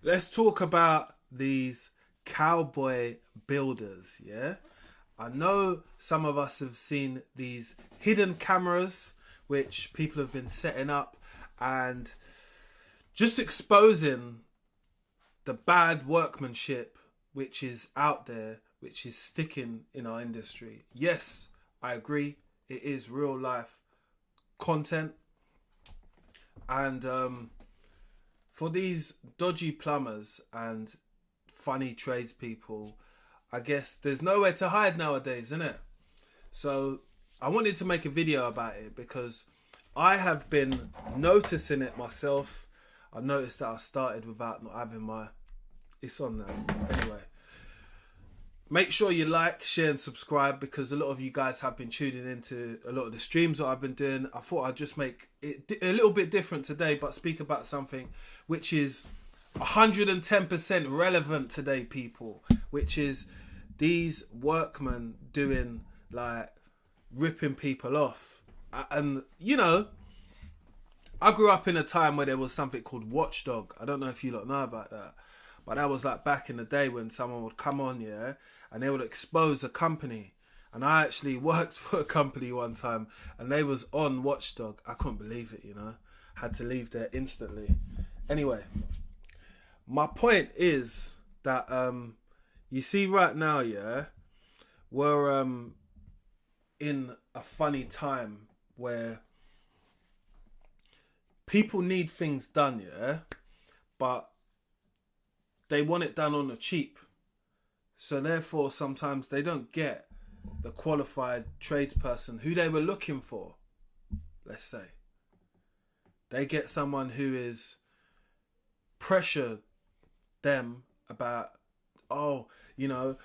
Let's talk about these cowboy builders, yeah? I know some of us have seen these hidden cameras which people have been setting up and just exposing the bad workmanship which is out there, which is sticking in our industry. Yes, I agree. It is real life content. And for these dodgy plumbers and funny tradespeople, I guess there's nowhere to hide nowadays, isn't it? So I wanted to make a video about it because I have been noticing it myself. I noticed that I started without not having my... It's on now. Anyway. Make sure you like, share and subscribe because a lot of you guys have been tuning into a lot of the streams that I've been doing. I thought I'd just make it a little bit different today, but speak about something which is 110% relevant today, people. Which is these workmen doing, like, ripping people off. And, you know, I grew up in a time where there was something called watchdog. I don't know if you lot know about that. But that was like back in the day when someone would come on, yeah, and they would expose a company. And I actually worked for a company one time and they was on Watchdog. I couldn't believe it, you know. Had to leave there instantly. Anyway, my point is that you see right now, yeah, we're in a funny time where people need things done, yeah, but they want it done on the cheap. So therefore, sometimes they don't get the qualified tradesperson who they were looking for, let's say. They get someone who is pressure them about, oh, you know,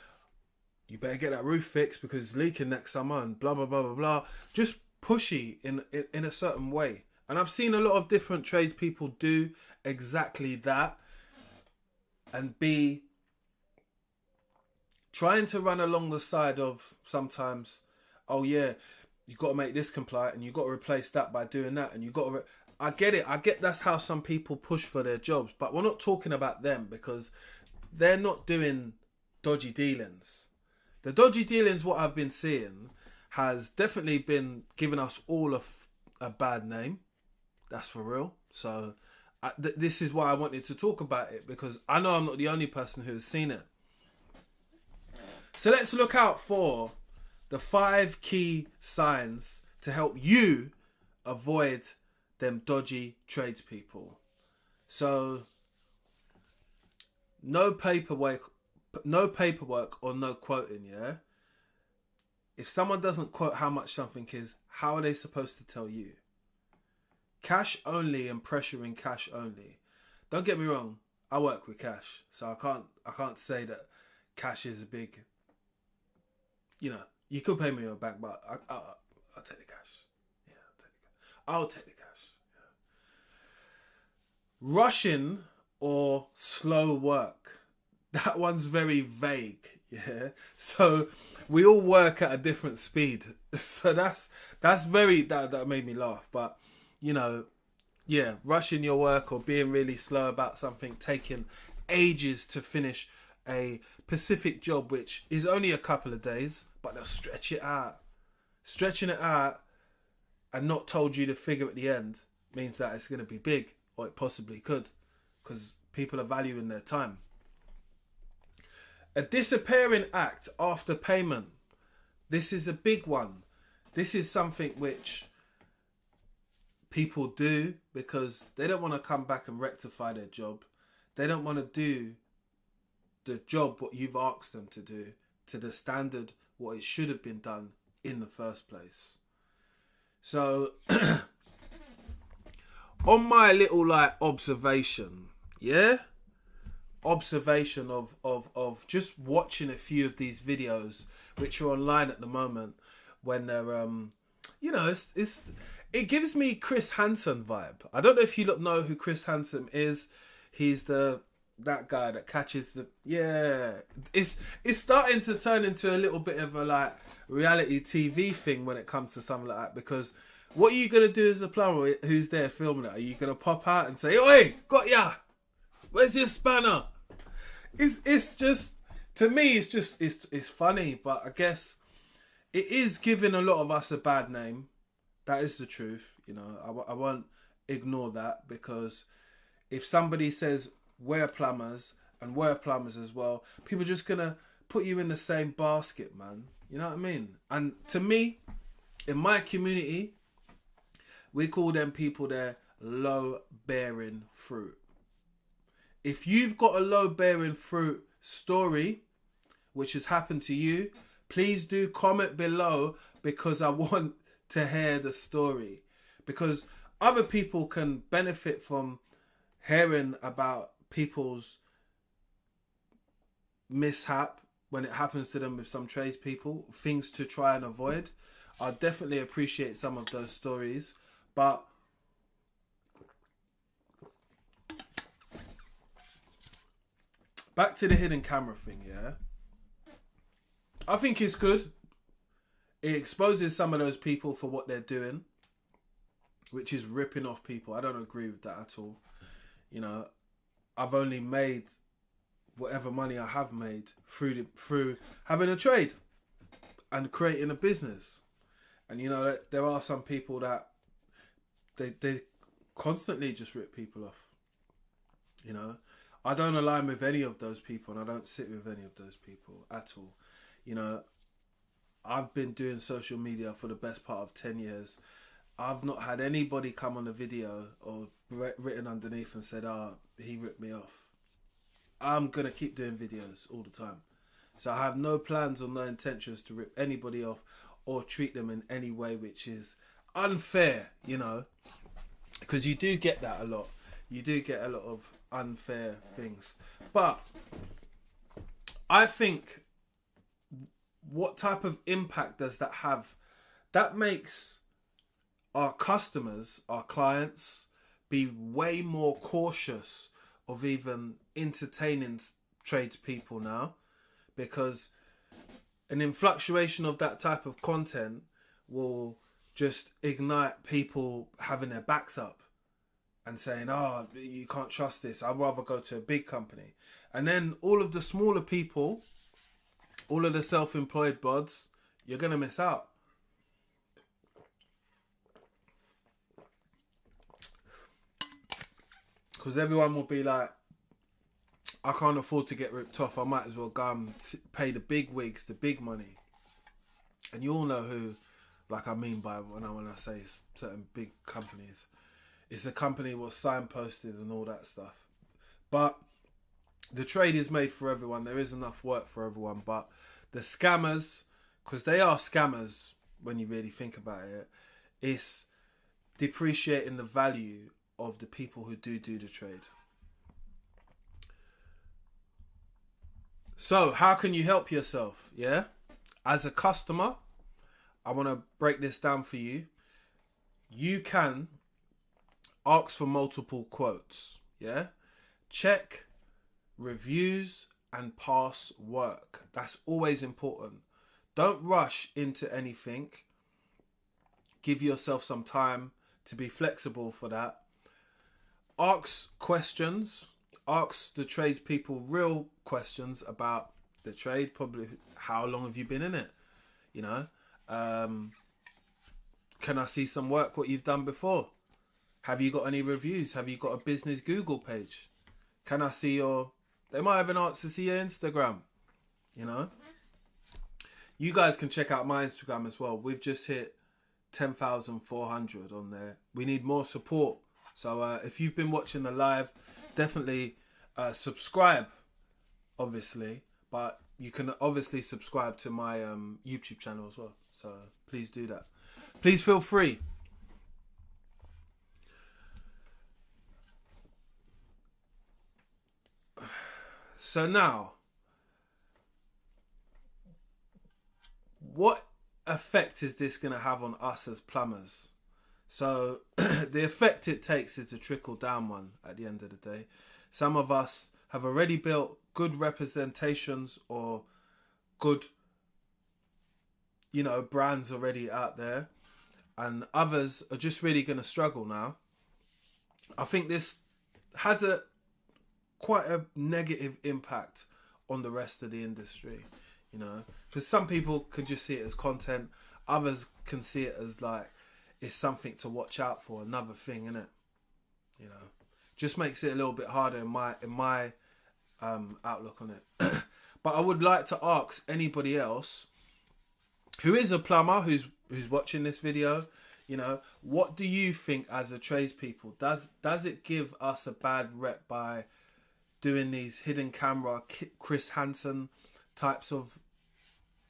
you better get that roof fixed because it's leaking next summer and blah, blah, blah, blah, blah. Just pushy in a certain way. And I've seen a lot of different tradespeople do exactly that. And be trying to run along the side of sometimes, oh yeah, you got to make this compliant and you got to replace that by doing that. And you got to, I get it. I get that's how some people push for their jobs, but we're not talking about them because they're not doing dodgy dealings. The dodgy dealings, what I've been seeing, has definitely been giving us all a bad name. That's for real. So this is why I wanted to talk about it, because I know I'm not the only person who has seen it. So let's look out for the 5 key signs to help you avoid them dodgy tradespeople. So no paperwork or no quoting, yeah? If someone doesn't quote how much something is, how are they supposed to tell you? Cash only and pressuring cash only. Don't get me wrong, I work with cash, so I can't say that cash is a big, you know, you could pay me in a bank, but I'll take the cash. Yeah, I'll take the cash. Yeah. Rushing or slow work. That one's very vague, yeah. So we all work at a different speed. So that's very that made me laugh, but you know, yeah, rushing your work or being really slow about something, taking ages to finish a specific job, which is only a couple of days, but they'll stretch it out. Stretching it out and not told you the figure at the end means that it's going to be big, or it possibly could, because people are valuing their time. A disappearing act after payment. This is a big one. This is something which people do because they don't want to come back and rectify their job. They don't want to do the job what you've asked them to do to the standard what it should have been done in the first place. So on my little like observation, of just watching a few of these videos which are online at the moment, when they're you know, it gives me Chris Hansen vibe. I don't know if you lot know who Chris Hansen is. He's that guy that catches the... Yeah. It's starting to turn into a little bit of a like reality TV thing when it comes to something like that, because what are you going to do as a plumber who's there filming it? Are you going to pop out and say, "Oi, got ya"? Where's your spanner? It's just, to me, it's funny, but I guess it is giving a lot of us a bad name. That is the truth. You know, I won't ignore that, because if somebody says we're plumbers and we're plumbers as well, people are just gonna put you in the same basket, man. You know what I mean? And to me, in my community, we call them people there low bearing fruit. If you've got a low bearing fruit story which has happened to you, please do comment below, because I want to hear the story, because other people can benefit from hearing about people's mishap when it happens to them with some tradespeople, things to try and avoid. I definitely appreciate some of those stories, but back to the hidden camera thing, yeah? I think it's good. It exposes some of those people for what they're doing, which is ripping off people. I don't agree with that at all. You know, I've only made whatever money I have made through having a trade and creating a business. And you know, there are some people that they constantly just rip people off. You know, I don't align with any of those people, and I don't sit with any of those people at all. You know, I've been doing social media for the best part of 10 years. I've not had anybody come on a video or written underneath and said, he ripped me off. I'm going to keep doing videos all the time. So I have no plans or no intentions to rip anybody off or treat them in any way which is unfair, you know. Because you do get that a lot. You do get a lot of unfair things. But I think, what type of impact does that have? That makes our customers, our clients, be way more cautious of even entertaining tradespeople now, because an influctuation of that type of content will just ignite people having their backs up and saying, you can't trust this, I'd rather go to a big company. And then all of the smaller people, all of the self-employed bods, you're going to miss out. Because everyone will be like, I can't afford to get ripped off, I might as well go and pay the big wigs, the big money. And you all know who, like, I mean by when I say certain big companies. It's a company was signposted and all that stuff. But the trade is made for everyone. There is enough work for everyone. But the scammers, because they are scammers when you really think about it, it's depreciating the value of the people who do the trade. So how can you help yourself? Yeah, as a customer, I want to break this down for you. You can ask for multiple quotes. Yeah, check reviews and past work. That's always important. Don't rush into anything. Give yourself some time to be flexible for that. Ask questions. Ask the tradespeople real questions about the trade. Probably, how long have you been in it? You know, can I see some work, what you've done before? Have you got any reviews? Have you got a business Google page? Can I see your... They might even ask to see your Instagram. You know, you guys can check out my Instagram as well. We've just hit 10,400 on there. We need more support. So if you've been watching the live, definitely subscribe, obviously. But you can obviously subscribe to my YouTube channel as well. So please do that. Please feel free. So now, what effect is this going to have on us as plumbers? So the effect it takes is a trickle down one at the end of the day. Some of us have already built good representations or good, you know, brands already out there, and others are just really going to struggle now. I think this has quite a negative impact on the rest of the industry, you know, because some people can just see it as content, others can see it as like it's something to watch out for, another thing, innit? You know, just makes it a little bit harder in my outlook on it. But I would like to ask anybody else who is a plumber who's watching this video, you know, what do you think as a tradespeople? Does it give us a bad rep by doing these hidden camera Chris Hansen types of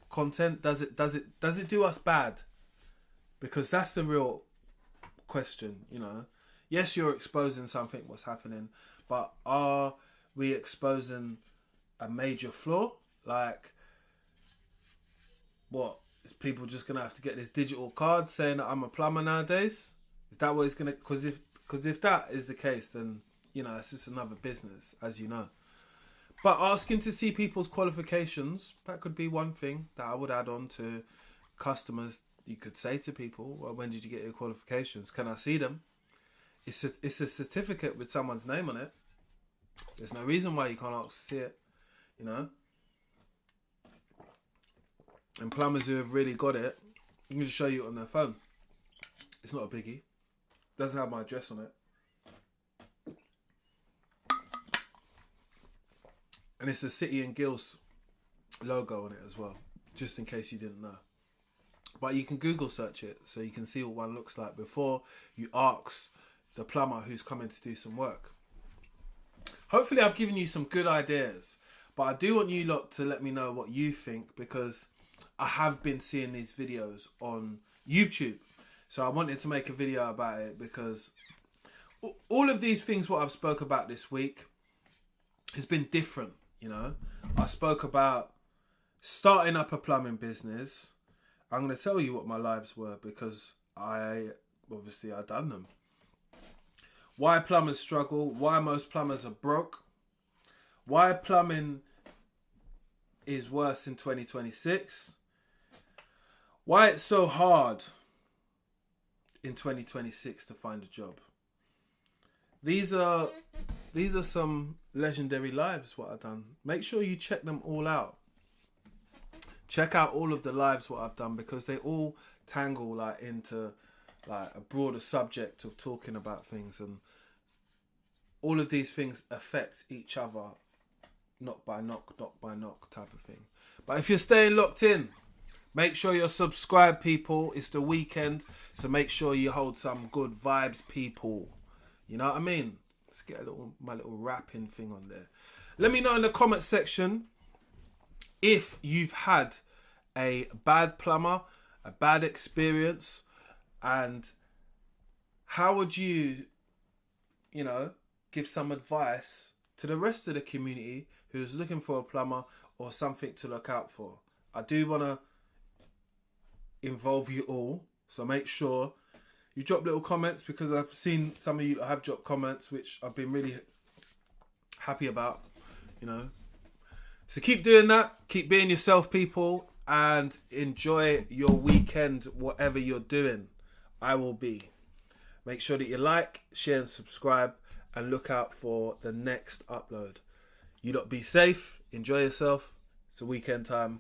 content? Does it do us bad? Because that's the real question, you know. Yes, you're exposing something, what's happening, but are we exposing a major flaw? Like, what? Is people just gonna have to get this digital card saying that I'm a plumber nowadays? Is that what it's gonna? Because if that is the case, then you know it's just another business, as you know. But asking to see people's qualifications, that could be one thing that I would add on to customers. You could say to people, well, when did you get your qualifications? Can I see them? It's a certificate with someone's name on it. There's no reason why you can't ask to see it, you know. And plumbers who have really got it, you can just show you it on their phone. It's not a biggie. Doesn't have my address on it. And it's a City and Guilds logo on it as well, just in case you didn't know. But you can Google search it so you can see what one looks like before you ask the plumber who's coming to do some work. Hopefully I've given you some good ideas, but I do want you lot to let me know what you think, because I have been seeing these videos on YouTube. So I wanted to make a video about it, because all of these things what I've spoke about this week has been different, you know. I spoke about starting up a plumbing business. I'm going to tell you what my lives were, because I've done them. Why plumbers struggle, why most plumbers are broke, why plumbing is worse in 2026, why it's so hard in 2026 to find a job. These are some legendary lives what I've done. Make sure you check them all out. Check out all of the lives what I've done, because they all tangle like into like a broader subject of talking about things, and all of these things affect each other, knock by knock type of thing. But if you're staying locked in, make sure you're subscribed, people. It's the weekend, so make sure you hold some good vibes, people. You know what I mean? Let's get my little rapping thing on there. Let me know in the comment section if you've had a bad plumber, a bad experience, and how would you, you know, give some advice to the rest of the community who's looking for a plumber or something to look out for. I do want to involve you all, so make sure you drop little comments, because I've seen some of you have dropped comments which I've been really happy about, you know. So keep doing that, keep being yourself, people, and enjoy your weekend, whatever you're doing. I will be. Make sure that you like, share and subscribe, and look out for the next upload. You lot be safe, enjoy yourself. It's a weekend time.